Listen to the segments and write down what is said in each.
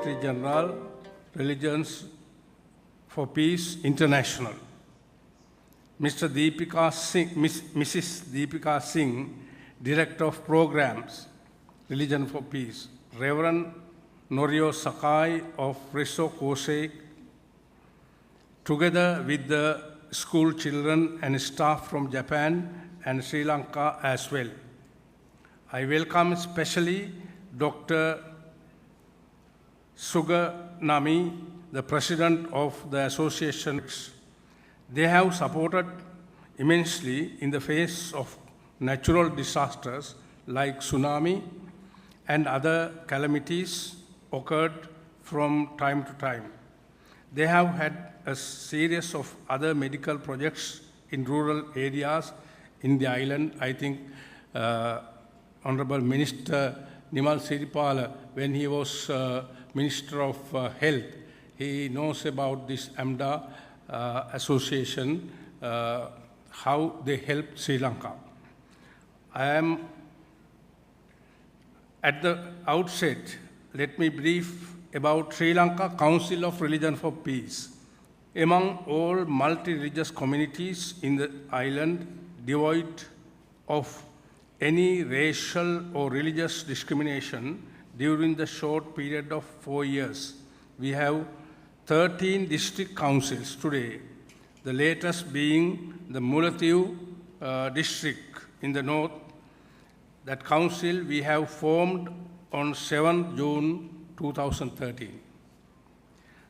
Secretary General, Religions for Peace International, Mrs. Deepika Singh, Director of Programs, Religion for Peace, Reverend Norio Sakai of Riso Kosei, together with the school children and staff from Japan and Sri Lanka as well. I welcome especially Dr. Suganami, the President of the Association. They have supported immensely in the face of natural disasters like tsunami and other calamities occurred from time to time. They have had a series of other medical projects in rural areas in the island. I think Honorable Minister Nimal Siripala, when he was Minister of Health, he knows about this AMDA association, how they helped Sri Lanka. I am at the outset, let me brief about Sri Lanka Council of Religion for Peace. Among all multi-religious communities in the island, devoid of any racial or religious discrimination during the short period of 4 years, we have 13 district councils today, the latest being the Mullaitivu district in the north. That council we have formed on 7 June 2013.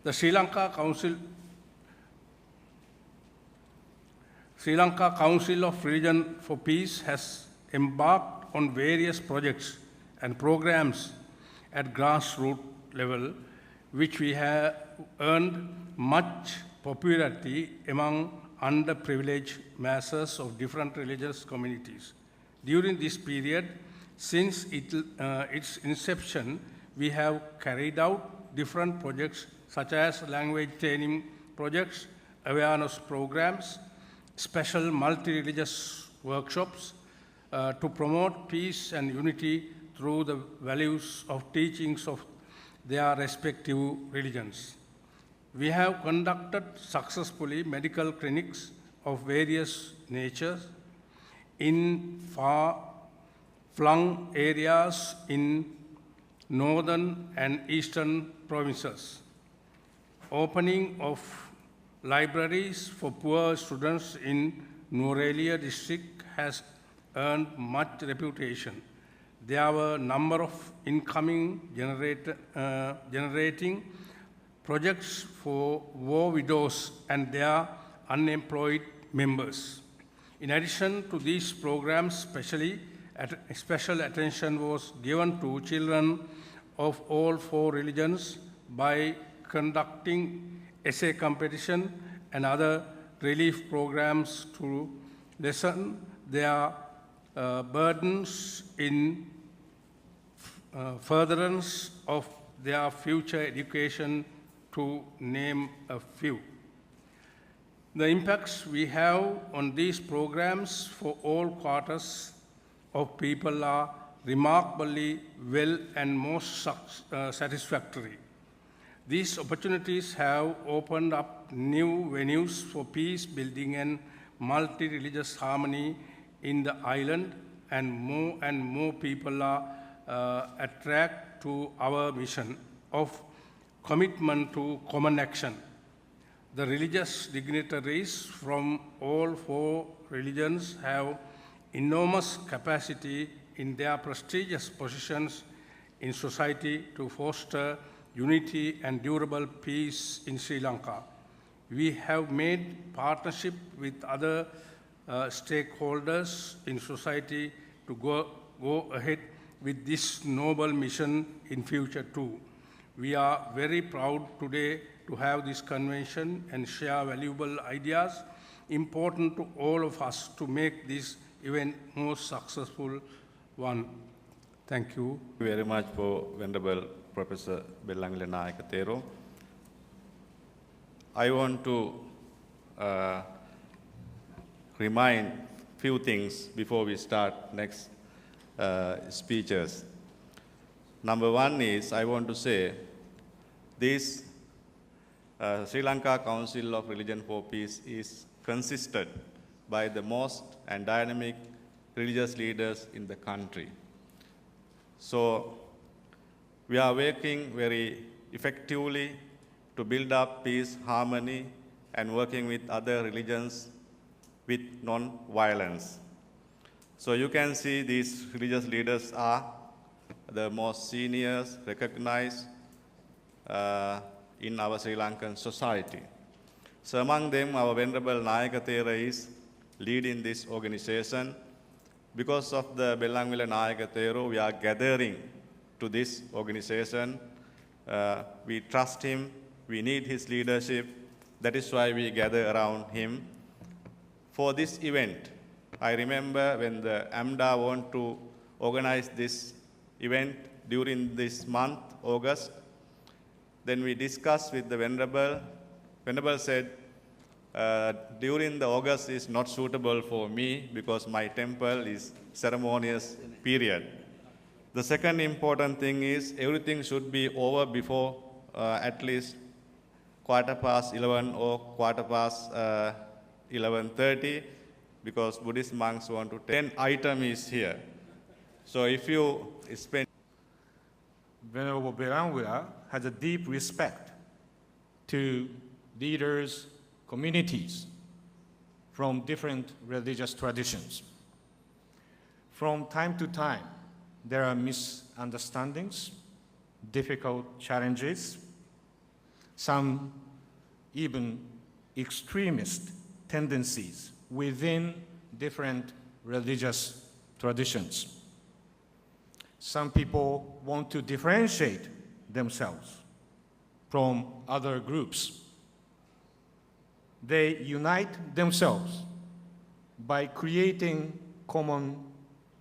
The Sri Lanka Council of Religion for Peace has embarked on various projects and programs at grassroots level, which we have earned much popularity among underprivileged masses of different religious communities. During this period, since its inception, we have carried out different projects such as language training projects, awareness programs, special multi-religious workshops to promote peace and unity through the values of teachings of their respective religions. We have conducted successfully medical clinics of various natures in far-flung areas in northern and eastern provinces. Opening of libraries for poor students in Nuwara district has earned much reputation. There were a number of incoming generating projects for war widows and their unemployed members. In addition to these programs, special attention was given to children of all 4 religions by conducting essay competition and other relief programs to lessen their burdens in furtherance of their future education, to name a few. The impacts we have on these programs for all quarters of people are remarkably well and most satisfactory. These opportunities have opened up new venues for peace building and multi-religious harmony in the island, and more people are attracted to our mission of commitment to common action. The religious dignitaries from all 4 religions have enormous capacity in their prestigious positions in society to foster unity and durable peace in Sri Lanka. We have made partnership with other stakeholders in society to go ahead with this noble mission in future too. We are very proud today to have this convention and share valuable ideas important to all of us to make this event most successful one. Thank you. Thank you very much for Venerable Professor Bellangila Nayaka Thero. I want to remind few things before we start next speeches. Number one is I want to say This Sri Lanka Council of Religion for Peace is consisted by the most and dynamic religious leaders in the country. So we are working very effectively to build up peace, harmony, and working with other religions with non-violence. So you can see these religious leaders are the most seniors recognized in our Sri Lankan society. So among them, our Venerable Nayaka Thera is leading this organization. Because of the Bellangwila Nayaka Thero, we are gathering to this organization. We trust him, we need his leadership. That is why we gather around him. For this event, I remember when the AMDA want to organize this event during this month, August, then we discussed with the Venerable. Venerable said, during the August is not suitable for me because my temple is ceremonious period. The second important thing is everything should be over before at least 11:15 or 11:30 because Buddhist monks want to 10 item is here. So if you spend Venerable Belangwila has a deep respect to leaders, communities from different religious traditions. From time to time, there are misunderstandings, difficult challenges, some even extremist tendencies within different religious traditions. Some people want to differentiate themselves from other groups. They unite themselves by creating common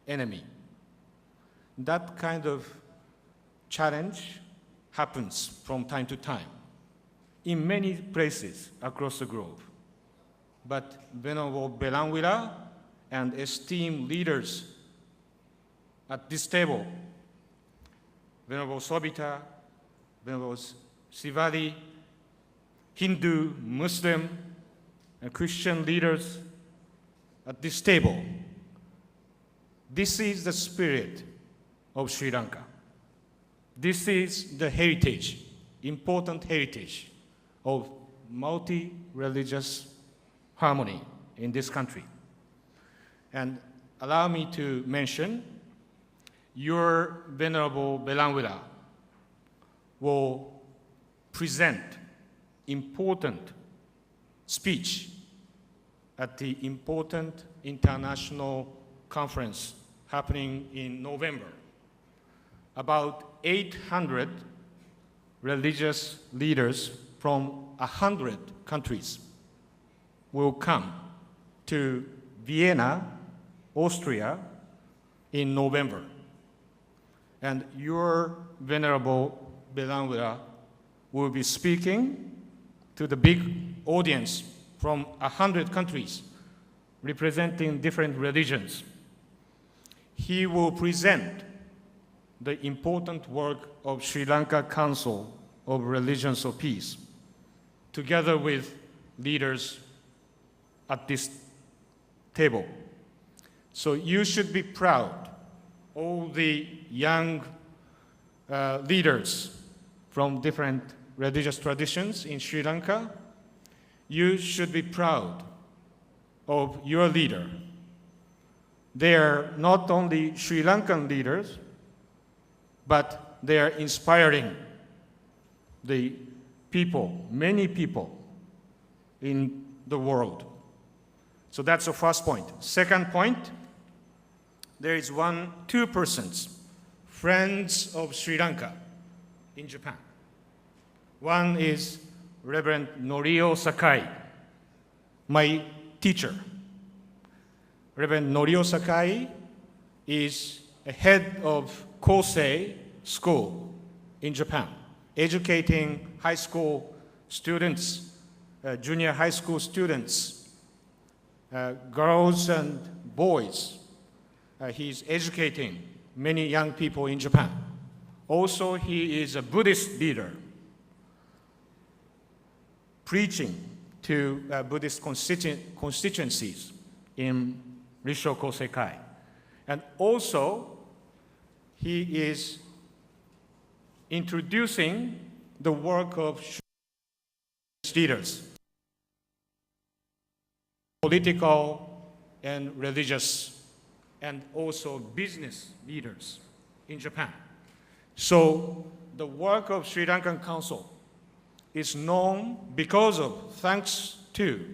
enemy. That kind of challenge happens from time to time in many places across the globe. But Venerable Belangwila and esteemed leaders at this table, Venerable Sobita, Venerable Sivali, Hindu, Muslim, and Christian leaders at this table. This is the spirit of Sri Lanka. This is the heritage, important heritage of multi-religious harmony in this country. And allow me to mention, your Venerable Belangwila will present important speech at the important international conference happening in November. About 800 religious leaders from 100 countries will come to Vienna, Austria, in November. And your Venerable Belangwila will be speaking to the big audience from 100 countries representing different religions. He will present the important work of Sri Lanka Council of Religions of Peace, together with leaders at this table. So you should be proud, all the young leaders from different religious traditions in Sri Lanka. You should be proud of your leader. They are not only Sri Lankan leaders, but they are inspiring the people, many people in the world. So that's the first point. Second point, there is two persons, friends of Sri Lanka in Japan. One is Reverend Norio Sakai, my teacher. Reverend Norio Sakai is a head of Kosei School in Japan, educating high school students, junior high school students, girls and boys. He's educating many young people in Japan. Also, he is a Buddhist leader. preaching to Buddhist constituencies in Rissho Kosekai. And also, he is introducing the work of leaders, political and religious, and also business leaders in Japan. So the work of Sri Lankan Council is known because of, thanks to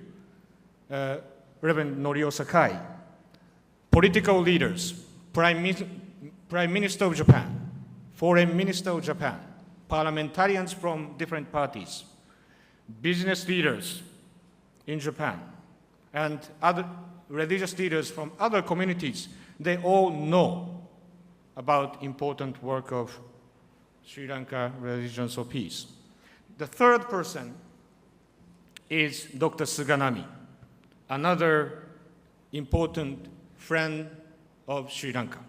Reverend Norio Sakai, political leaders, Prime Minister of Japan, Foreign Minister of Japan, parliamentarians from different parties, business leaders in Japan, and other religious leaders from other communities. They all know about important work of Sri Lanka Religions of Peace. The third person is Dr. Suganami, another important friend of Sri Lanka.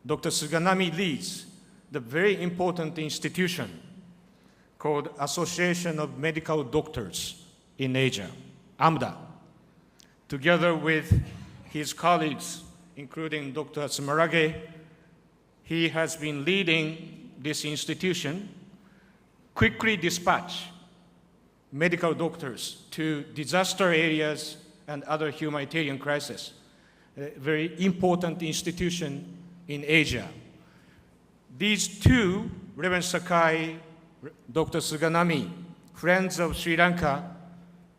Dr. Suganami leads the very important institution called Association of Medical Doctors in Asia, AMDA, together with his colleagues, including Dr. Tsumarage. He has been leading this institution, quickly dispatch medical doctors to disaster areas and other humanitarian crises. A very important institution in Asia. These two, Reverend Sakai, Dr. Suganami, friends of Sri Lanka,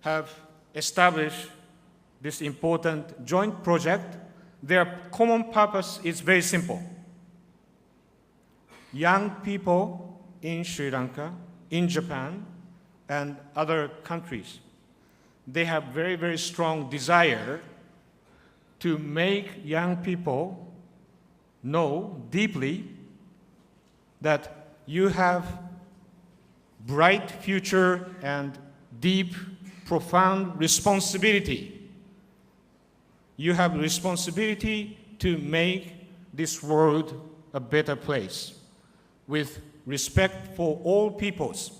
have established this important joint project. Their common purpose is very simple. Young people in Sri Lanka, in Japan, and other countries, they have very, very strong desire to make young people know deeply that you have bright future and deep, profound responsibility. You have responsibility to make this world a better place with respect for all peoples,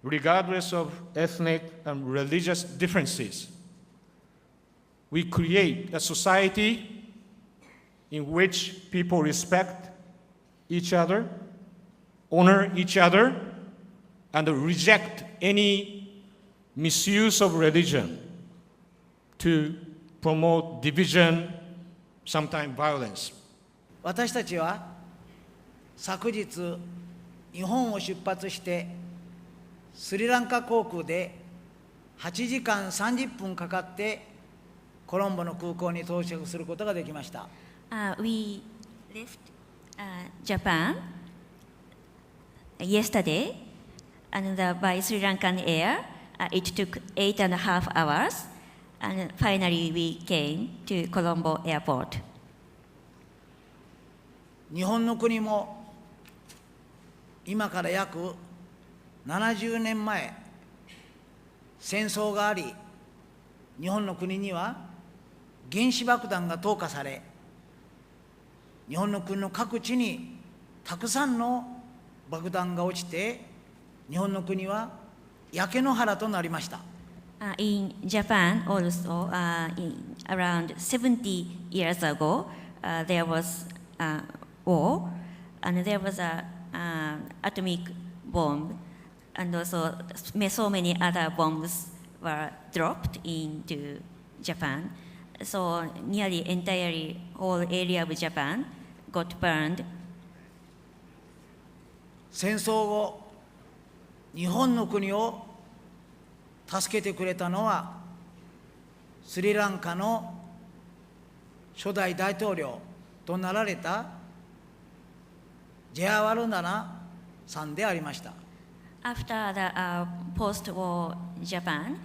regardless of ethnic and religious differences. We create a society in which people respect each other, honor each other, and reject any misuse of religion to promote division, sometimes violence. 私たちは昨日日本を出発してスリランカ航空で8時間30分かかってコロンボの空港に到着することができました。We left Japan yesterday, and by Sri Lankan Air, it took 8.5 hours, and finally we came to Colombo Airport. 日本の国も今から約70年前、戦争があり、日本の国には原子爆弾が投下され、日本の国の各地にたくさんの爆弾が落ちて、日本の国は焼け野原となりました。In Japan also, around 70 years ago, there was war, and there was an atomic bomb, and also so many other bombs were dropped into Japan. So nearly entirely whole area of Japan got burned. 戦争後、日本の国を助けてくれたのはスリランカの初代大統領となられたジェアワルナナさんでありました。After the post-war Japan,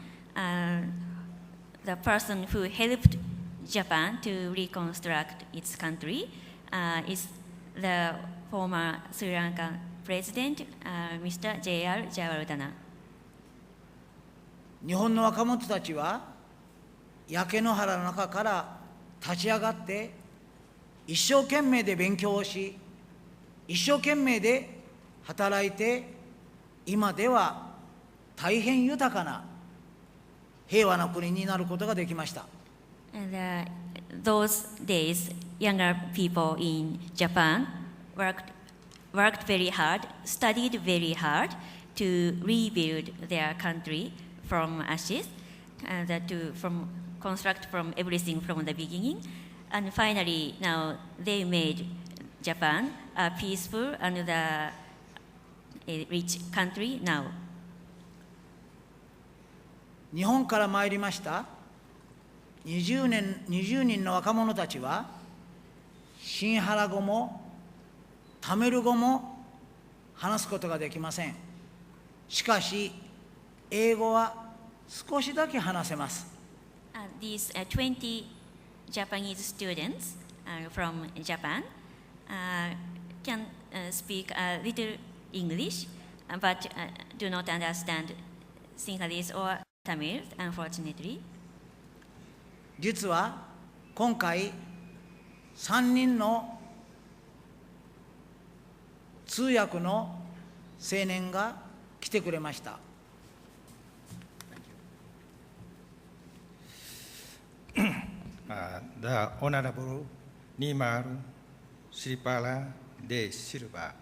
the person who helped Japan to reconstruct its country is the former Sri Lankan president, Mr. J.R. Jayawardena. 日本の若者たちは焼け野原の中から立ち上がって一生懸命で勉強をし、一生懸命で働いて、今では大変豊かな平和な国になることができました。 And those days, younger people in Japan worked very hard, studied very hard to rebuild their country from ashes, and construct from everything from the beginning. And finally, now they made Japan a peaceful and a rich country now. 日本から参りました20人の若者たちは、シンハラ語もタミル語も話すことができません。しかし、英語は少しだけ話せます。These 20 Japanese students from Japan can speak a little English, but do not understand Sinhalese or Tamil, unfortunately. 実は今回3人の通訳の青年が来てくれました。The Honorable Nimar Sripala de Silva,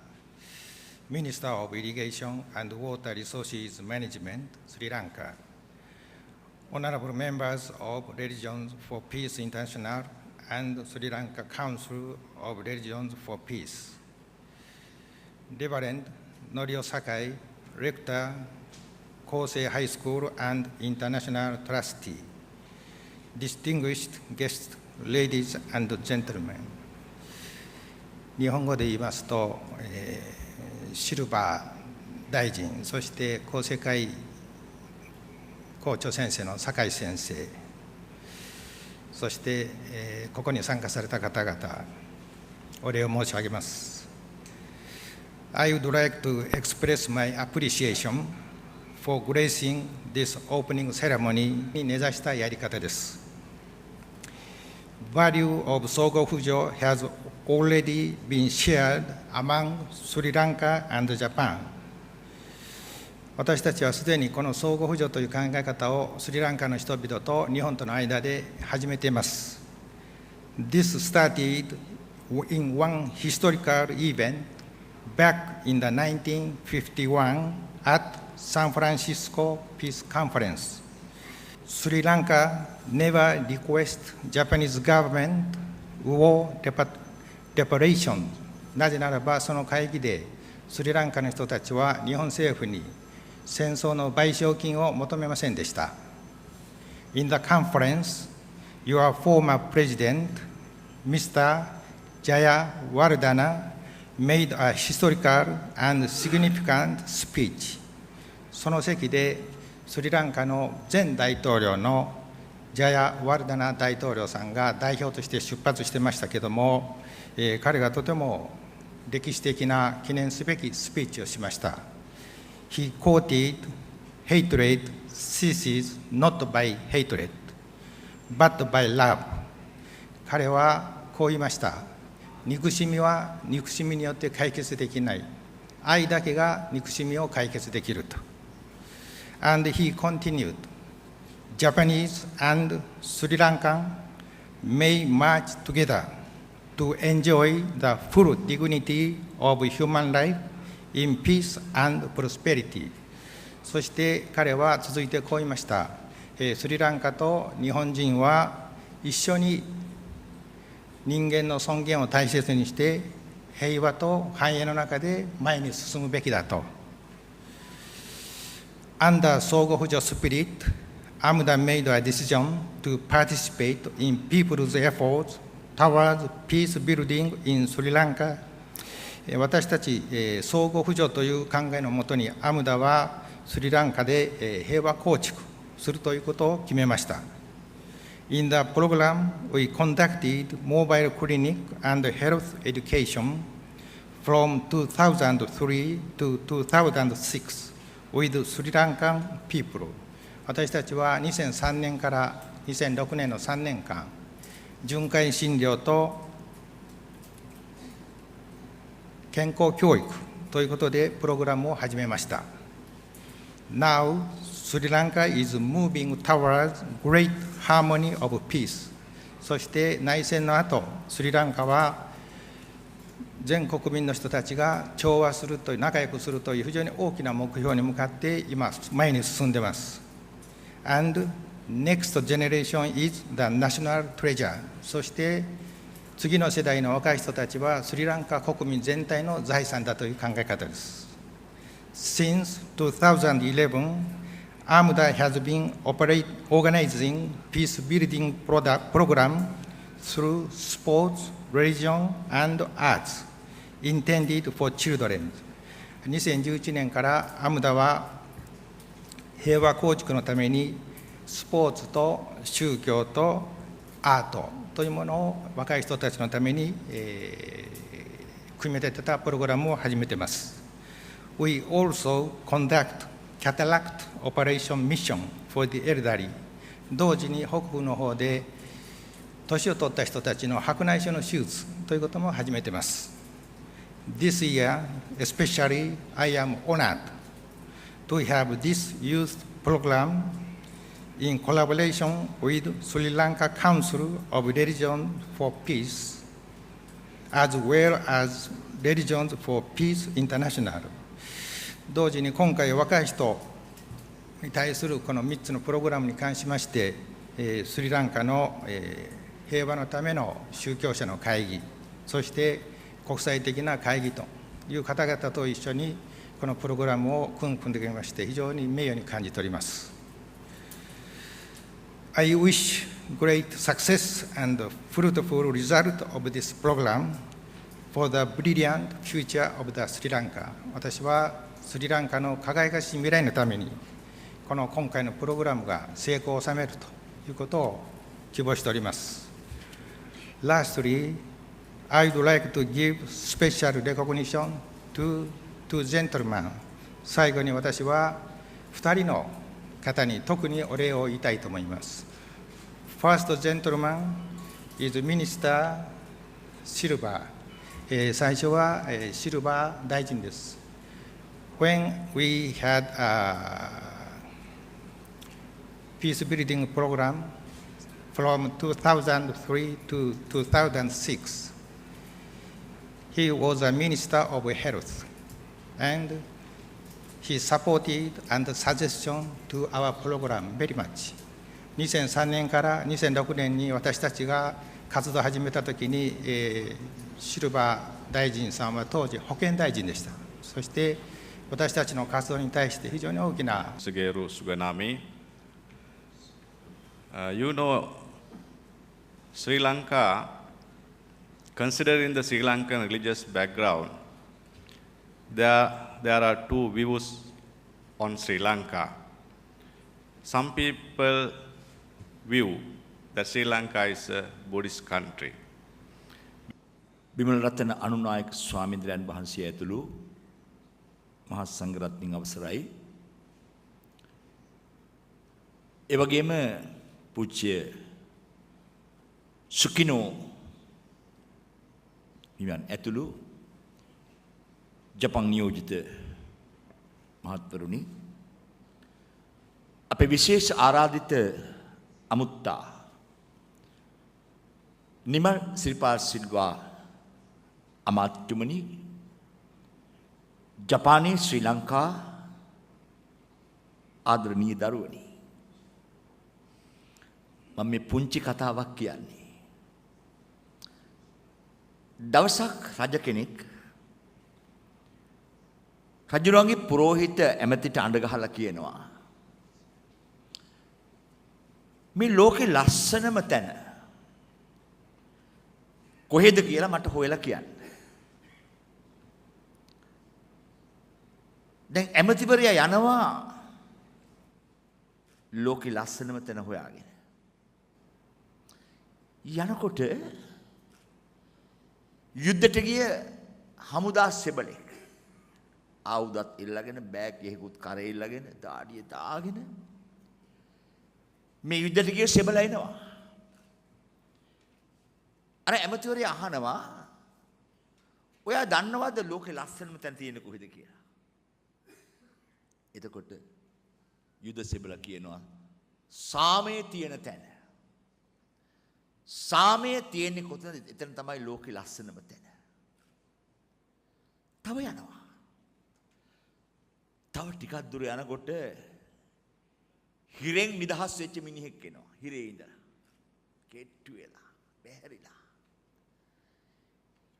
Minister of Irrigation and Water Resources Management, Sri Lanka. Honorable members of Religions for Peace International and Sri Lanka Council of Religions for Peace. Reverend Norio Sakai, Rector, Kosei High School and International Trustee. Distinguished guests, ladies and gentlemen. 日本語で言いますと、シルバー大臣、そして厚生会校長先生の酒井先生、そして、ここに参加された方々、お礼を申し上げます。I would like to express my appreciation for gracing this opening ceremony に根ざしたやり方です。Value of 相互扶助 has already been shared among Sri Lanka and Japan. 私たちはすでにこの相互扶助という考え方をスリランカの人々と日本との間で始めています。This started in one historical event back in the 1951 at San Francisco Peace Conference. Sri Lanka never requested Japanese government war reparation. なぜならばその会議でスリランカの人たちは日本政府に戦争の賠償金を求めませんでした。In the conference, your former president, Mr. Jayawardena, made a historical and significant speech. その席でスリランカの前大統領のジャヤ・ワルダナ大統領さんが代表として出発してましたけども、彼がとても歴史的な記念すべきスピーチをしました。He quoted, "Hatred ceases not by hatred, but by love." 彼はこう言いました。憎しみは憎しみによって解決できない。愛だけが憎しみを解決できると。And he continued, Japanese and Sri Lankan may march together to enjoy the full dignity of human life in peace and prosperity. そして彼は続いてこう言いました。スリランカと日本人は一緒に人間の尊厳を大切にして平和と繁栄の中で前に進むべきだと。Under 相互扶助 spirit, AMDA made a decision to participate in people's efforts towards peace building in Sri Lanka. 私たち相互扶助という考えのもとにAMDAはスリランカで平和構築するということを決めました。In the program, we conducted mobile clinic and health education from 2003 to 2006 with Sri Lankan people. 私たちは2003年から2006年の3年間、巡回診療と健康教育ということでプログラムを始めました。Now, Sri Lanka is moving towards great harmony of peace. そして内戦の後、スリランカは全国民の人たちが調和するという、仲良くするという非常に大きな目標に向かって今、前に進んでいます。And next generation is the national treasure. そして次の世代の若い人たちはスリランカ国民全体の財産だという考え方です。Since 2011, AMDA has been organizing peace building program through sports, religion, and arts intended for children. 2011年からAMDAは平和構築のためにスポーツと宗教とアートというものを若い人たちのために、組み立てたプログラムを始めています。We also conduct cataract operation mission for the elderly. 同時に北部の方で年を取った人たちの白内障の手術ということも始めています。This year, especially, I am honored to have this youth program in collaboration with Sri Lanka Council of Religion for Peace, as well as Religions for Peace International. 同時に今回若い人に対するこの3つのプログラムに関しまして、スリランカの、平和のための宗教者の会議、そして国際的な会議という方々と一緒にこのプログラムを組んできまして、非常に名誉に感じております。I wish great success and fruitful result of this program for the brilliant future of the Sri Lanka. 私はスリランカの輝かしい未来のために、この今回のプログラムが成功を収めるということを希望しております。Lastly, I would like to give special recognition to two gentlemen. 最後に私は2人の方に特にお礼を言いたいと思います。First gentleman is Minister Silva. 最初はシルバー大臣です。When we had a peace building program from 2003 to 2006, he was a minister of health, and he supported and suggestion to our program very much. 2003年から2006年に私たちが活動を始めたときに、シルバー大臣さんは当時保健大臣でした。そして私たちの活動に対して非常に大きな Sugeru Suganami. You know, Sri Lanka, considering the Sri Lankan religious background, there are two views on Sri Lanka. Some people view that Sri Lanka is a Buddhist country. බිමල රත්න අනුනායක ස්වාමීන්ද්‍රයන් වහන්සේ ඇතුළු මහා සංඝරත්නයන් අවසරයි. ඒ වගේම පූජ්‍ය සුකිනෝ හිමියන් ඇතුළු ජපන් නියෝජිත මහත්වරුනි, අපේ විශේෂ ආරාධිත අමුත්තා නිමල් සිරිපාල් සිල්වා අමාත්‍යතුමනි, ජපානයේ ශ්‍රී ලංකා ආදරණීය දරුවනි, මම මේ පුංචි කතාවක් කියන්නේ. දවසක් රජ කෙනෙක් රජුණන්ගේ පුරෝහිත ඇමතිට අඬ ගහලා කියනවා, මේ ලෝකේ ලස්සනම තැන කොහෙද කියලා මට හොයලා කියන්න. දැන් ඇමතිවරයා යනවා ලෝකේ ලස්සනම තැන හොයාගෙන. යනකොට යුද්ධයට ගිය හමුදා සෙබලෙක් ආයුධත් ඉල්ලගෙන, බෑග් එකකුත් කරේ ඉල්ලගෙන, දාඩිය දාගෙන මේ යුද්ධයට ගිය සෙබලා එනවා. අර ඇමතිවරයා අහනවා, ඔයා දන්නවද ලෝකේ ලස්සනම තැන තියෙන්නේ කොහෙද කියලා? එතකොට යුද සෙබළ කියනවා සාමය තියෙන තැන. සාමය තියෙන්නේ කොතනද? එතන තමයි ලෝකේ ලස්සනම තැන. තව යනවා. තව ටිකක් දුර යනකොට හිරෙන් නිදහස් වෙච්ච මිනිහෙක් එනවා. හිරේ ඉඳලා. කෙට්ටු වෙලා, බැහැරිලා.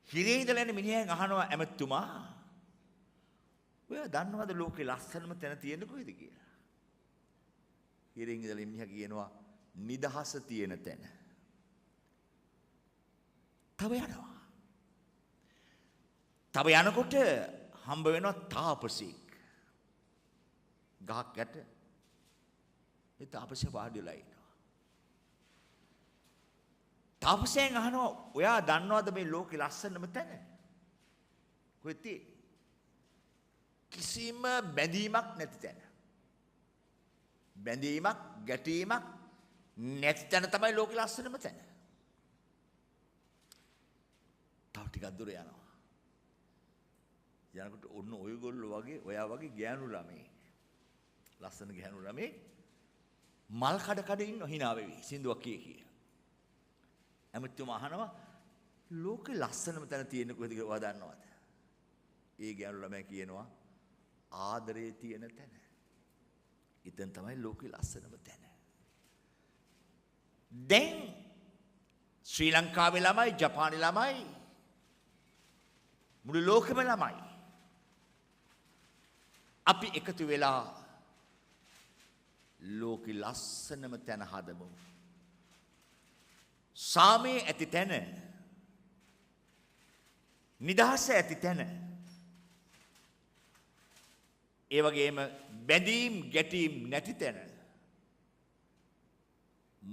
හිරේ ඉඳලා එන මිනිහෙන් අහනවා ඇමතුමා, ඔයා දන්නවද ලෝකේ ලස්සනම තැන තියෙන්නේ කොහෙද කියලා? හිරෙන් ඉඳලා මිනිහා කියනවා නිදහස තියෙන තැන. තව යනවා. තව යනකොට හම්බ වෙනවා තාපසෙක්. ගහක් යට ඒ තාපසයා වාඩි වෙලා ඉන්නවා. තාපසයන් අහනවා ඔයා දන්නවද මේ ලෝකේ ලස්සනම තැන? කොහෙද තියෙන්නේ? කිසිම බැඳීමක් නැති තැන. බැඳීමක්, ගැටීමක් නැති තැන තමයි ලෝකේ ලස්සනම තැන. තව ටිකක් දුර යනවා. යනකොට ඔන්න ඔයගොල්ලෝ වගේ ඔයා වගේ ගෑනු ළමයි. ලස්සන ගෑනු ළමයි මල් කඩ කඩ ඉන්න hina වෙවි සින්දුවක් කිය. ඇමතුමා අහනවා ලෝකේ ලස්සනම තැන තියෙන්නේ කොහෙද කියලා ඔයා දන්නවද? ඒ ගෑනු ළමයා කියනවා ආදරේ තියෙන තැන. ඉතින් තමයි ලෝකේ ලස්සනම තැන. දැන් ශ්‍රී ලංකාවේ ළමයි, ජපානයේ ළමයි, මුළු ලෝකෙම ළමයි අපි එකතු වෙලා ලෝකේ ලස්සනම තැන හදමු. සාමයේ ඇති තැන, නිදහස ඇති තැන, ඒ වගේම බැඳීම් ගැටීම් නැති තැන,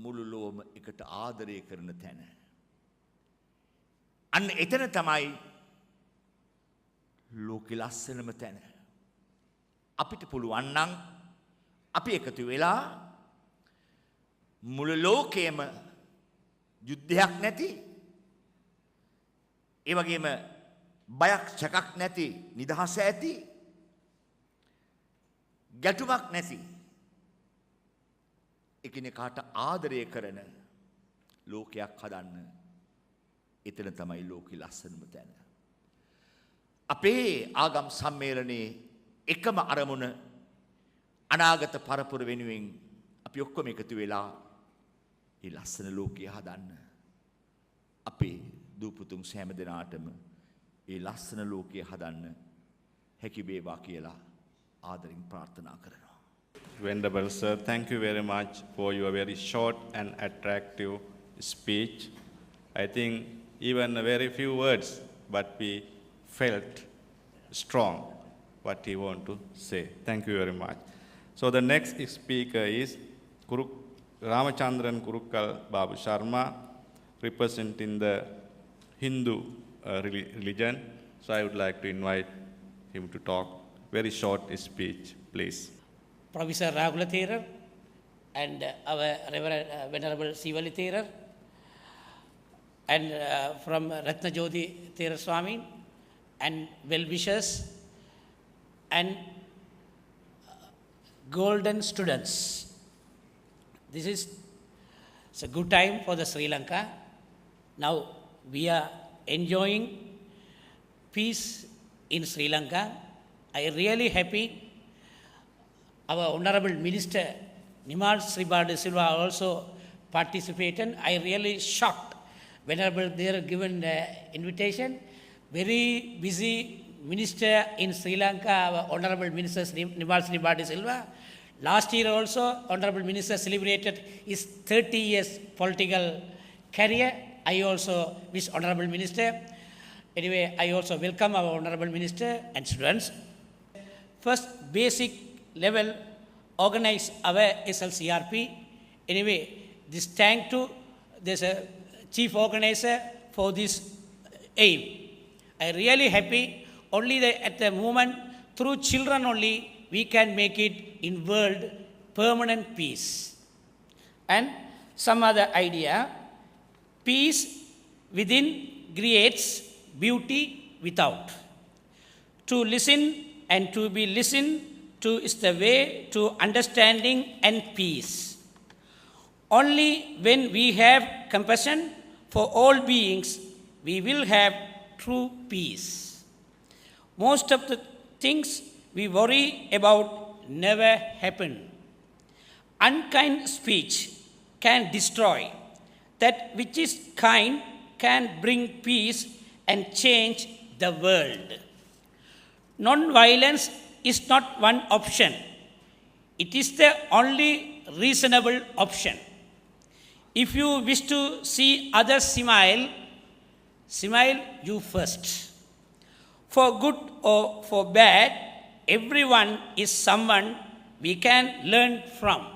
මුළු ලෝම එකට ආදරය කරන තැන. අන්න එතන තමයි ලෝකේ ලස්සනම තැන. අපිට පුළුවන් නම් අපි එකතු වෙලා මුළු ලෝකයේම යුද්ධයක් නැති, ඒ වගේම බයක් සැකක් නැති, නිදහස ඇති, ගැටුමක් නැති, එකිනෙකාට ආදරය කරන ලෝකයක් හදන්න. එතන තමයි ලෝකේ ලස්සනම තැන. අපේ ආගම් සම්මේලනයේ එකම අරමුණ අනාගත පරපුර වෙනුවෙන් අපි ඔක්කොම එකතු වෙලා මේ ලස්සන ලෝකය හදන්න. අපේ දූපුතුන් සෑම දෙනාටම මේ ලස්සන ලෝකය හදන්න හැකි වේවා කියලා ආදරෙන් ප්‍රාර්ථනා කරනවා. Venerable Sir, thank you very much for your very short and attractive speech. I think even a very few words, but we felt strong what he want to say. Thank you very much. So the next speaker is Ramachandran Kurukkal Babu Sharma, representing the Hindu religion. So I would like to invite him to talk. Very short speech, please. Professor Ragula Therer and our Reverend Venerable Sivali Therer and from Ratnajodi Therer Swami and well-wishers and golden students. This is it's a good time for the Sri Lanka. Now we are enjoying peace in Sri Lanka. I am really happy. Our Honorable Minister Nimal Sribadu Silva also participated. I really shocked whenever they are given the invitation. Very busy minister in Sri Lanka, our Honorable Minister Nimal Sribadu Silva. Last year also, Honorable Minister celebrated his 30 years political career. I also wish Honorable Minister. Anyway, I also welcome our Honorable Minister and students. First, basic level organize our SLCRP. Anyway, this thank to this chief organizer for this aim. I really happy. Only at the moment, through children only, we can make it in world permanent peace. And some other idea, peace within creates beauty without. To listen and to be listened is the way to understanding and peace. Only when we have compassion for all beings, we will have true peace. Most of the things we worry about never happen. Unkind speech can destroy. That which is kind can bring peace and change the world. Non-violence is not one option. It is the only reasonable option. If you wish to see others smile, smile you first. For good or for bad, everyone is someone we can learn from.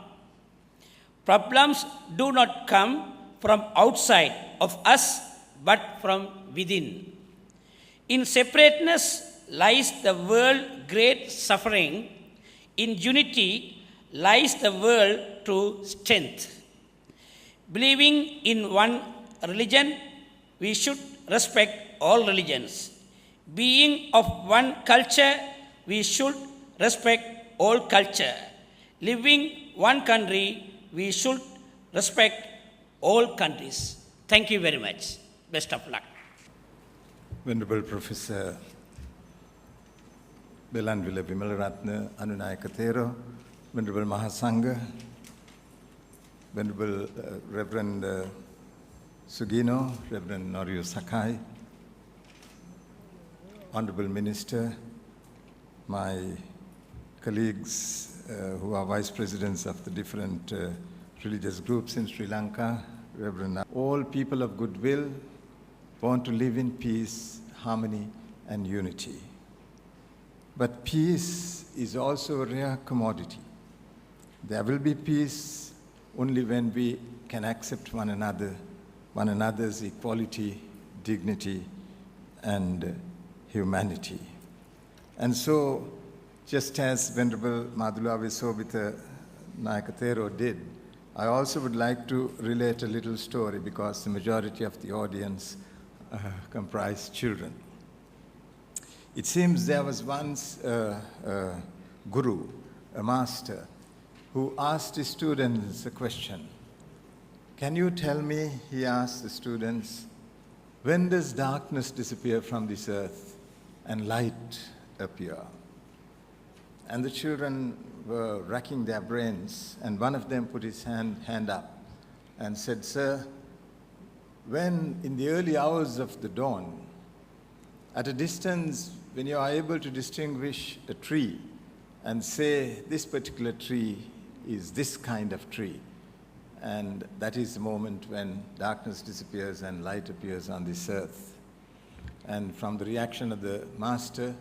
Problems do not come from outside of us, but from within. In separateness lies the world's great suffering. In unity lies the world true strength. Believing in one religion, we should respect all religions. Being of one culture, we should respect all culture. Living one country, we should respect all countries. Thank you very much. Best of luck. Venerable Professor Belanwila Vimalaratne Anunayaka Thero, Venerable Mahasangha, Venerable Reverend Sugino, Reverend Norio Sakai, Honorable Minister, my colleagues who are vice presidents of the different religious groups in Sri Lanka, Reverend, all people of goodwill want to live in peace, harmony, and unity. But peace is also a rare commodity. There will be peace only when we can accept one another, one another's equality, dignity, and humanity. And so, just as Venerable Madhula Visobhita Nayaka Thero did, I also would like to relate a little story because the majority of the audience comprise children. It seems there was once a guru, a master, who asked his students a question. Can you tell me, he asked the students, when does darkness disappear from this earth and light appear? And the children were racking their brains, and one of them put his hand up and said, Sir, when in the early hours of the dawn, at a distance, when you are able to distinguish a tree and say, this particular tree is this kind of tree, and that is the moment when darkness disappears and light appears on this earth. And from the reaction of the master,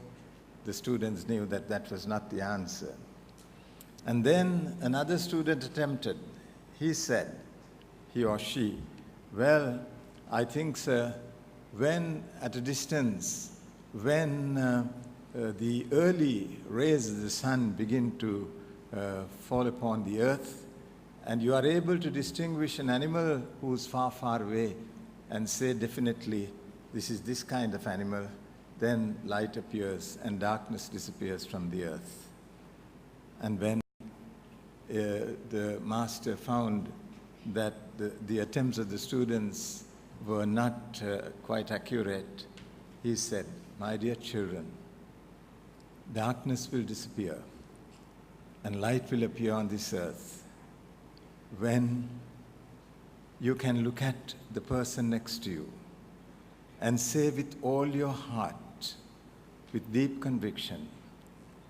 the students knew that that was not the answer. And then another student attempted. He said, he or she, well, I think, sir, when at a distance, when the early rays of the sun begin to fall upon the earth, and you are able to distinguish an animal who's far, far away and say definitely this is this kind of animal, then light appears and darkness disappears from the earth. And when the master found that the attempts of the students were not quite accurate, he said, my dear children, darkness will disappear and light will appear on this earth when you can look at the person next to you and say with all your heart, with deep conviction,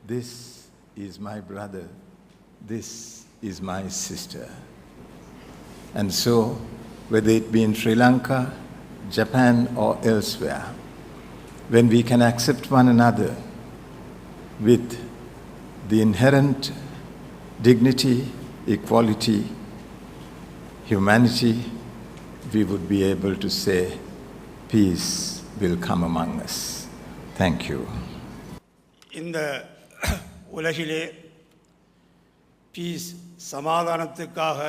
this is my brother, this is my sister. And so, whether it be in Sri Lanka, Japan, or elsewhere, when we can accept one another with the inherent dignity, equality, humanity, we would be able to say, peace will come among us. Thank you. இந்த உலகிலே piece சமாதானத்துக்காக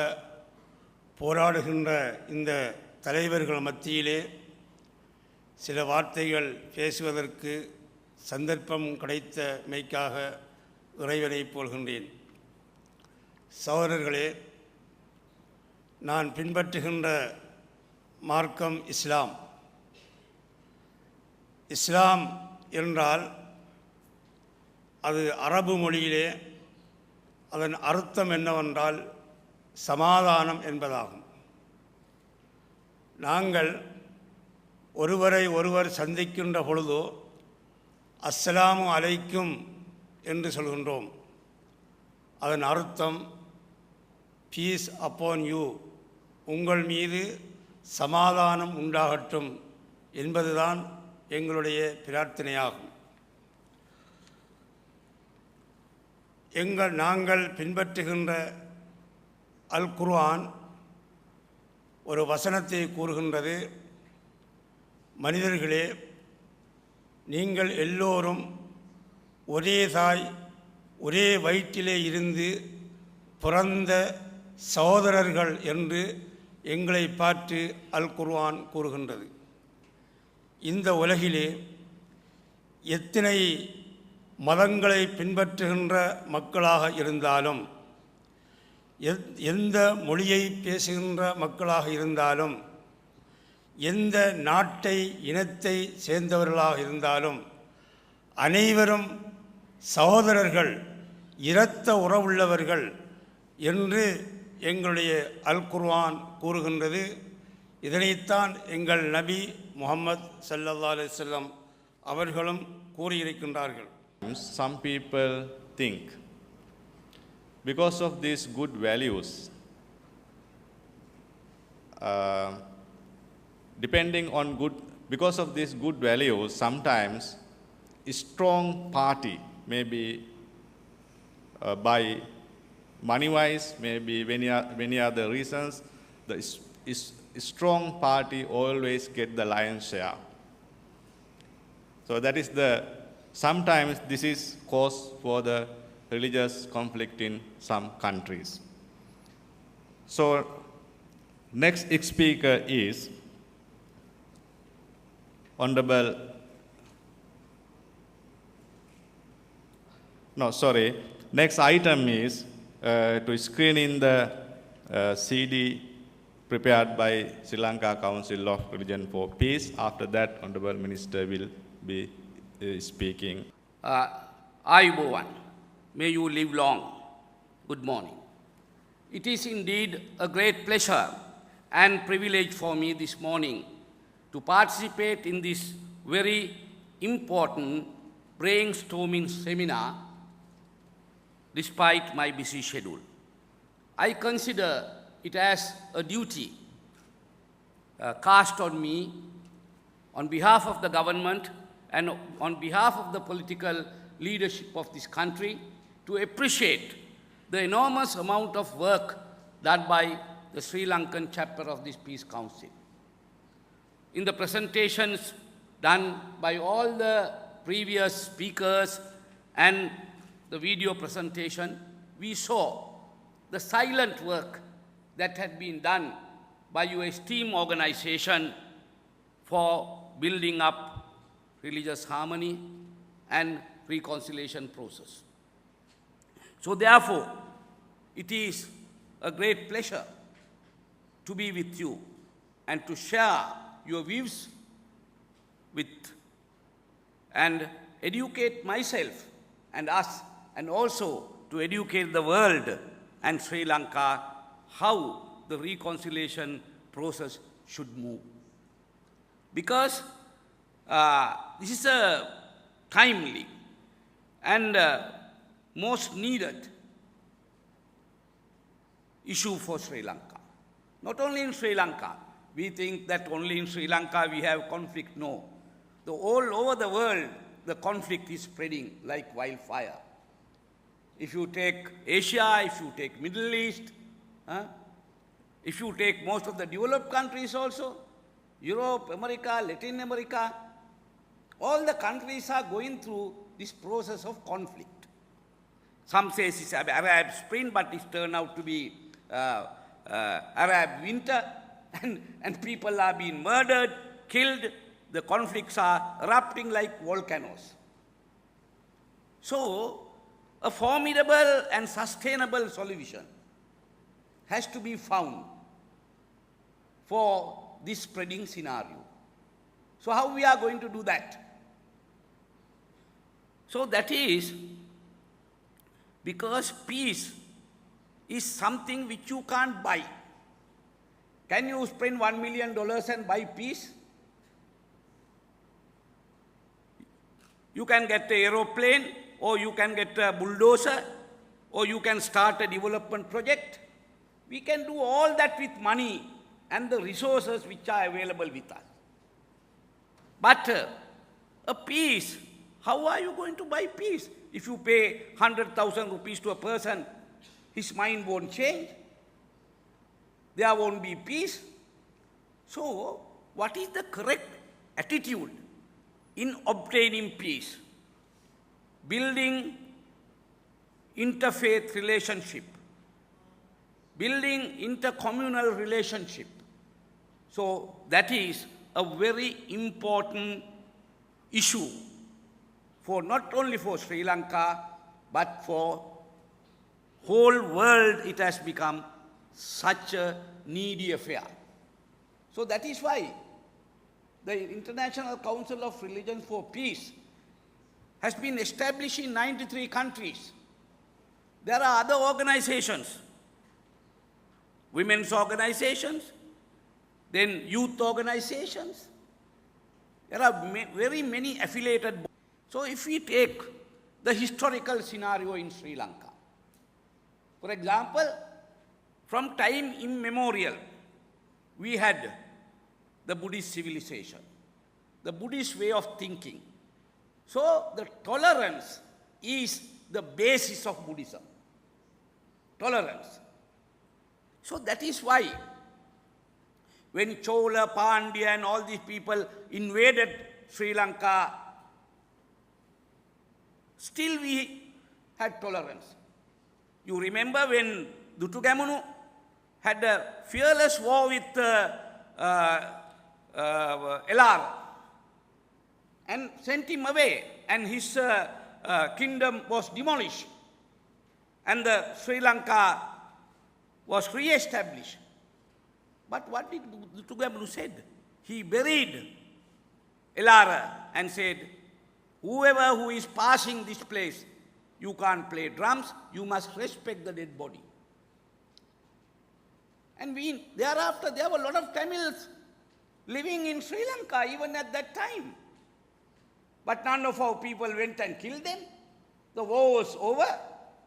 போராடுகின்ற இந்த தலைவர்கள் மத்தியிலே சில வார்த்தைகள் பேசுவதற்கு சந்தர்ப்பம் கிடைத்தமைக்காக இறைவனை போல்கின்றேன். சகோதரர்களே, நான் பின்பற்றுகின்ற மார்க்கம் இஸ்லாம். இஸ்லாம் என்றால் அது அரபு மொழியிலே அதன் அர்த்தம் என்னவென்றால் சமாதானம் என்பதாகும். நாங்கள் ஒருவரை ஒருவர் சந்திக்கின்ற பொழுதோ அஸ்ஸலாமு அலைக்கும் என்று சொல்கின்றோம். அதன் அர்த்தம் பீஸ் அப்பான் யூ, உங்கள் மீது சமாதானம் உண்டாகட்டும் என்பதுதான் எங்களுடைய பிரார்த்தனையாகும். நாங்கள் பின்பற்றுகின்ற அல் குர்ஆன் ஒரு வசனத்தை கூறுகின்றது. மனிதர்களே, நீங்கள் எல்லோரும் ஒரே தாய் ஒரே வயிற்றிலே இருந்து பிறந்த சகோதரர்கள் என்று எங்களை பார்த்து அல் குர்ஆன் கூறுகின்றது. இந்த உலகிலே எத்தனை மதங்களை பின்பற்றுகின்ற மக்களாக இருந்தாலும், எந்த மொழியை பேசுகின்ற மக்களாக இருந்தாலும், எந்த நாட்டை இனத்தை சேர்ந்தவர்களாக இருந்தாலும் அனைவரும் சகோதரர்கள், இரத்த உறவுள்ளவர்கள் என்று எங்களுடைய அல் குர்ஆன் கூறுகின்றது. இதனைத்தான் எங்கள் நபி முஹம்மது ஸல்லல்லாஹு அலைஹி வஸல்லம் அவர்களும் கூறியிருக்கின்றார்கள். Some people think because of these good values, because of these good values, sometimes a strong party, maybe by money-wise, maybe many other reasons, the strong party always get the lion's share. So that is sometimes this is cause for the religious conflict in some countries. So next speaker is Honorable, next item is to screen in the CD prepared by Sri Lanka Council of Religion for Peace. After that, Honorable Minister will be speaking. Ayubowan, may you live long. Good morning. It is indeed a great pleasure and privilege for me this morning to participate in this very important brainstorming seminar despite my busy schedule. I consider it as a duty cast on me on behalf of the government and on behalf of the political leadership of this country to appreciate the enormous amount of work done by the Sri Lankan chapter of this Peace Council. In the presentations done by all the previous speakers and the video presentation, we saw the silent work that had been done by your esteemed organization for building up religious harmony and reconciliation process. So therefore, it is a great pleasure to be with you and to share your views with and educate myself and us, and also to educate the world and Sri Lanka how the reconciliation process should move. Because this is a timely and most needed issue for Sri Lanka. Not only in Sri Lanka. We think that only in Sri Lanka we have conflict. No. All over the world, the conflict is spreading like wildfire. If you take Asia, if you take Middle East, if you take most of the developed countries also, Europe, America, Latin America, all the countries are going through this process of conflict. Some say it's Arab Spring, but it's turned out to be Arab Winter, and people are being murdered, killed. The conflicts are erupting like volcanoes. So, a formidable and sustainable solution has to be found for this spreading scenario. So how we are going to do that? So that is because peace is something which you can't buy. Can you spend $1 million and buy peace? You can get an aeroplane, or you can get a bulldozer, or you can start a development project. We can do all that with money and the resources which are available with us. But a peace, how are you going to buy peace? If you pay 100,000 rupees to a person, his mind won't change. There won't be peace. So, what is the correct attitude in obtaining peace? Building interfaith relationship, building intercommunal relationship. So that is a very important issue for not only for Sri Lanka, but for whole world. It has become such a needy affair. So that is why the International Council of Religions for Peace has been established in 93 countries. There are other organizations, women's organizations, then youth organizations. There are very many affiliated bodies. So if we take the historical scenario in Sri Lanka, for example, from time immemorial, we had the Buddhist civilization, the Buddhist way of thinking. So the tolerance is the basis of Buddhism. Tolerance. So that is why when Chola, Pandya and all these people invaded Sri Lanka, still we had tolerance. You remember when Dutugamunu had a fearless war with Elara and sent him away, and his kingdom was demolished, and the Sri Lanka was re-established. But what did Dutugamunu said? He buried Elara and said, whoever who is passing this place, you can't play drums, you must respect the dead body. And thereafter, there were a lot of Tamils living in Sri Lanka even at that time. But none of our people went and killed them. The war was over,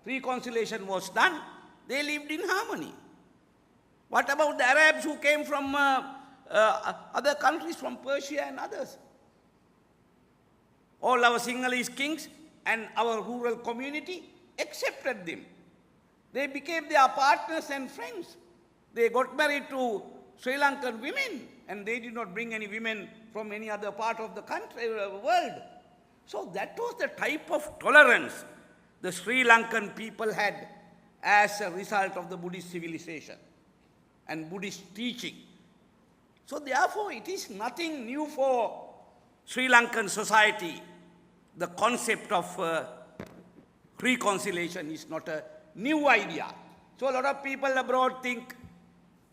reconciliation was done, they lived in harmony. What about the Arabs who came from other countries, from Persia and others? All our Sinhalese kings and our rural community accepted them. They became their partners and friends. They got married to Sri Lankan women, and they did not bring any women from any other part of the country, world. So that was the type of tolerance the Sri Lankan people had as a result of the Buddhist civilization and Buddhist teaching. So therefore, it is nothing new for Sri Lankan society. The concept of reconciliation is not a new idea. So a lot of people abroad think,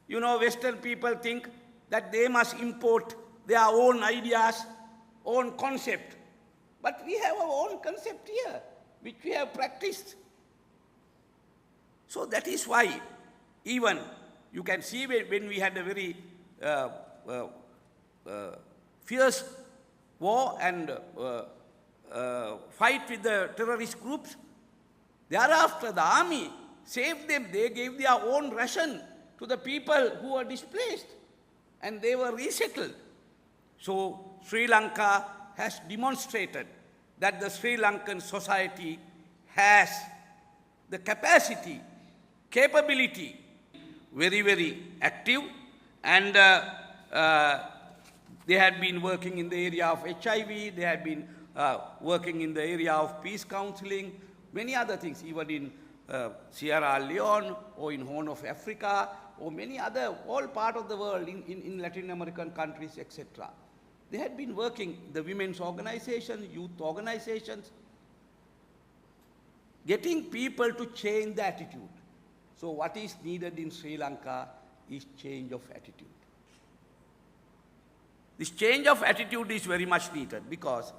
Western people think that they must import their own ideas, own concept. But we have our own concept here, which we have practiced. So that is why even you can see when we had a very fierce war and fight with the terrorist groups, thereafter the army saved them. They gave their own ration to the people who were displaced, and they were resettled. So Sri Lanka has demonstrated that the Sri Lankan society has the capacity, capability, very, very active, and they had been working in the area of HIV, they had been working in the area of peace counseling, many other things, even in Sierra Leone or in Horn of Africa or many other, all part of the world, in Latin American countries, etc. They had been working, the women's organizations, youth organizations. getting people to change the attitude. So what is needed in Sri Lanka is change of attitude. This change of attitude is very much needed because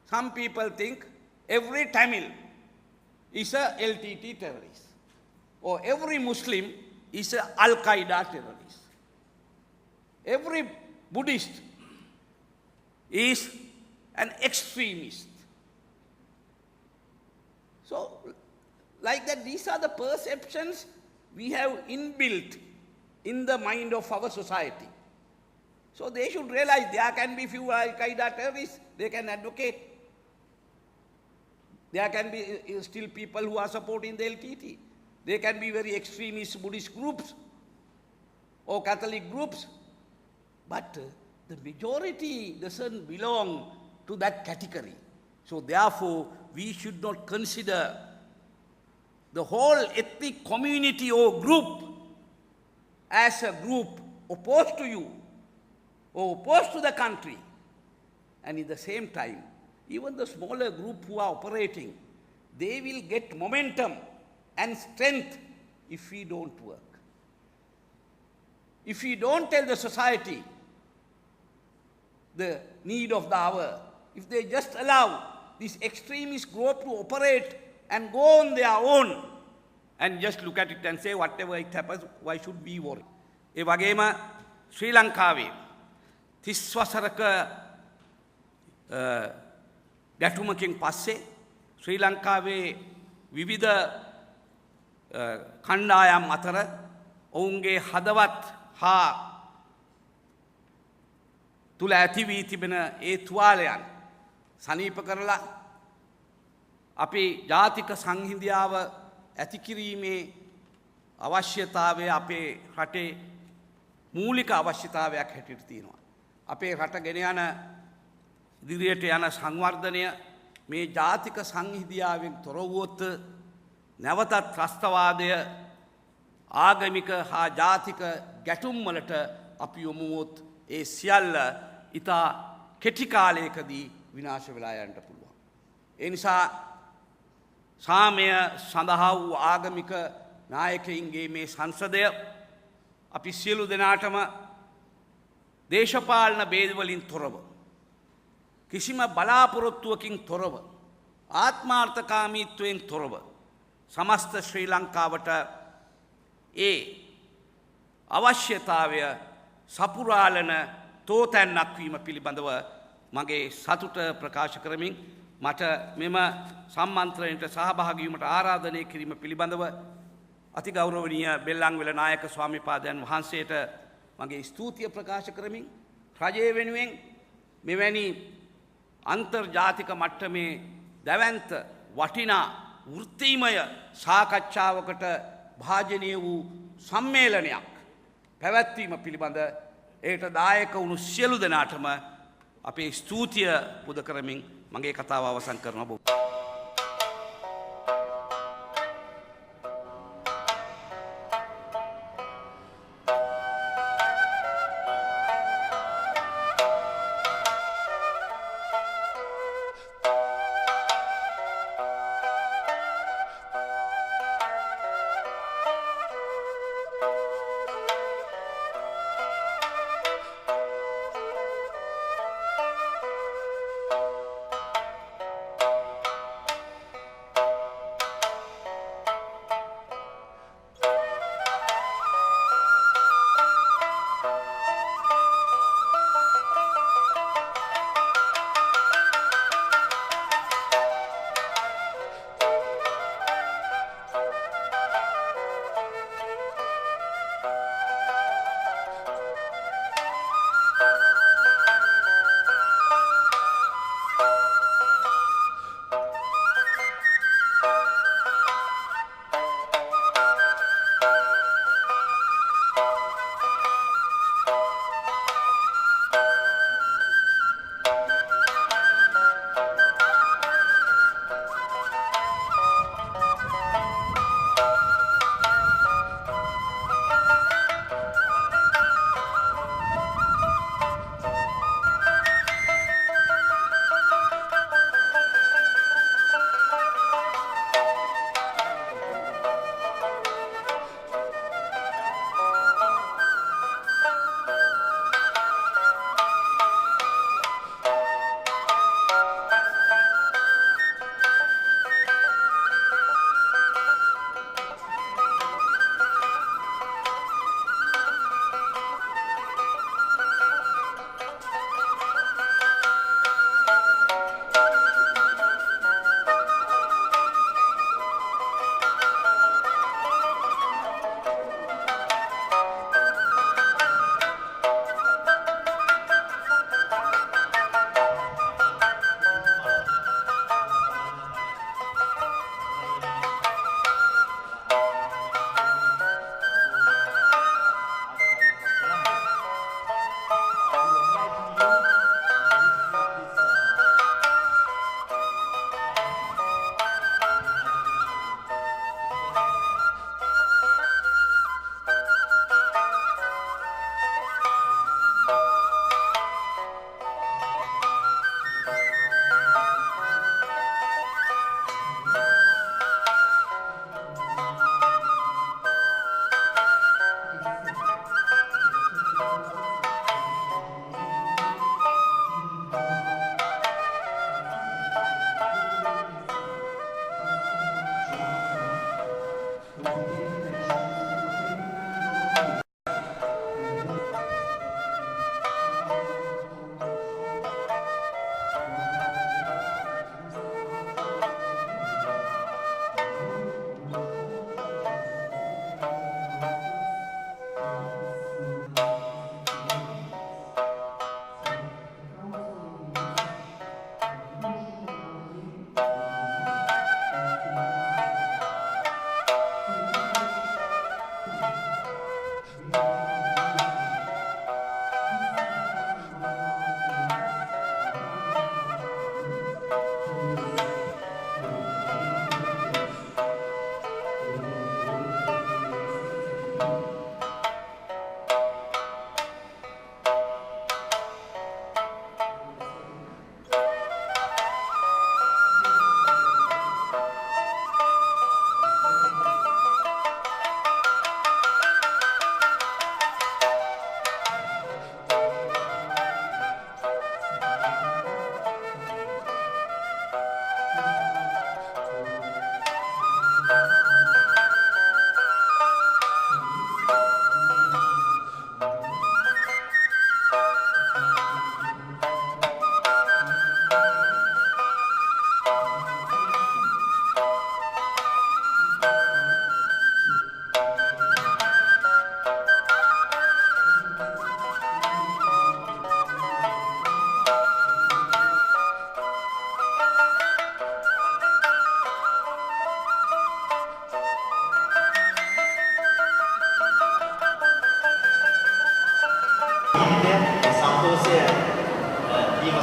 some people think every Tamil is a LTT terrorist or every Muslim is a Al-Qaeda terrorist. Every Buddhist is an extremist. So, like that, these are the perceptions we have inbuilt in the mind of our society. So they should realize there can be few Al-Qaeda terrorists, they can advocate. There can be still people who are supporting the LTT. There can be very extremist Buddhist groups or Catholic groups. But the majority doesn't belong to that category. So therefore, we should not consider the whole ethnic community or group as a group opposed to you or opposed to the country. And at the same time, even the smaller group who are operating, they will get momentum and strength if we don't work. If we don't tell the society the need of the hour, if they just allow this extremist group to operate and go on their own and just look at it and say whatever it happens, why should we worry? ඒ වගේම ශ්‍රී ලංකාවේ 30 වසරක ගැටුමකින් පස්සේ ශ්‍රී ලංකාවේ විවිධ කණ්ඩායම් අතර ඔවුන්ගේ හදවත් හා තුල ඇති වී තිබෙන ඒ තුවාලයන් සනීප කරලා අපි ජාතික සංහිඳියාව ඇති කිරීමේ අවශ්‍යතාවය අපේ රටේ මූලික අවශ්‍යතාවයක් හැටියට තියෙනවා. අපේ රට ගෙන යන ඉදිරියට යන සංවර්ධනය මේ ජාතික සංහිඳියාවෙන් තොර වුවොත් නැවතත් ත්‍රස්තවාදය ආගමික හා ජාතික ගැටුම් වලට අපි යොමු වුවොත් ඒ සියල්ල ඉතා කෙටි කාලයකදී විනාශ වෙලා යන්නට පුළුවන්. ඒ නිසා සාමය සඳහා වූ ආගමික නායකයින්ගේ මේ සංසදය අපි සියලු දෙනාටම දේශපාලන ભેදවලින් තොරව කිසිම බලාපොරොත්තුවකින් තොරව ආත්මාර්ථකාමීත්වයෙන් තොරව සමස්ත ශ්‍රී ලංකාවට ඒ අවශ්‍යතාවය සපුරාලන තෝතැන්නක් වීම පිළිබඳව මගේ සතුට ප්‍රකාශ කරමින් මට මෙම සම්මන්ත්‍රණයට සහභාගී වීමට ආරාධනය කිරීම පිළිබඳව අතිගෞරවනීය බෙල්ලන්විල නායක ස්වාමීපාදයන් වහන්සේට මගේ ස්තුතිය ප්‍රකාශ කරමින් රජය වෙනුවෙන් මෙවැනි අන්තර්ජාතික මට්ටමේ දැවැන්ත වටිනා වෘත්තීමය සාකච්ඡාවකට භාජනය වූ සම්මේලනයක් පැවැත්වීම පිළිබඳ ඒට දායක වුණු සියලු දෙනාටම අපේ ස්තුතිය පුද කරමින් මගේ කතාව අවසන් කරනවා.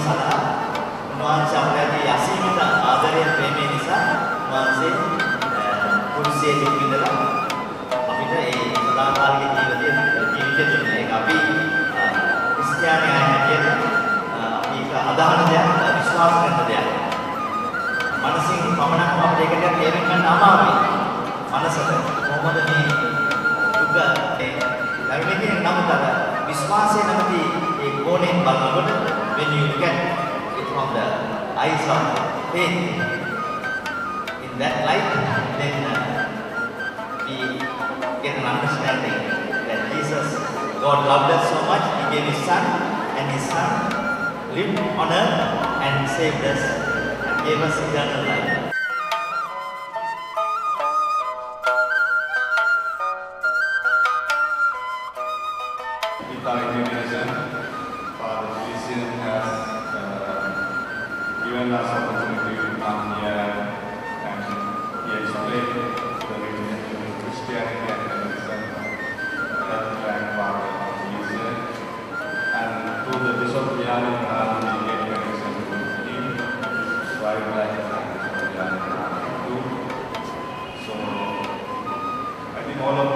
සඳහා උන්වහන්සේ අපට අසීමිත ආදරයෙන් ප්‍රේමය නිසා උන්වහන්සේ කුරුසියේ ඉඳලා අපිට ඒ සදාකාලික ජීවිතය දුන්නා. ඒක අපි ක්‍රිස්තියානි අය හැටියට අපි ඒක අදහන දෙයක්, විශ්වාස කරන දෙයක්. මනසින් පමණක්ම අපිට ඒකට තේරුම් ගන්න අමාරුයි. මනසට කොහොමද මේ දුක ලැබෙන්නේ? නමුත් අර විශ්වාසය නැමැති ඒ කෝණයෙන් බලනකොට when you look at it from the eyes of faith in that light, then we get an understanding that Jesus, God loved us so much, He gave His Son, and His Son lived on earth and saved us and gave us eternal life. Father Felician has given us opportunity to come here and he explained the religion between Christianity and Calvinism, that grandfather Felician, and to the Bishop Gianni Maharani gave connection to him, so I would like to thank Bishop Gianni Maharani too. So I think all of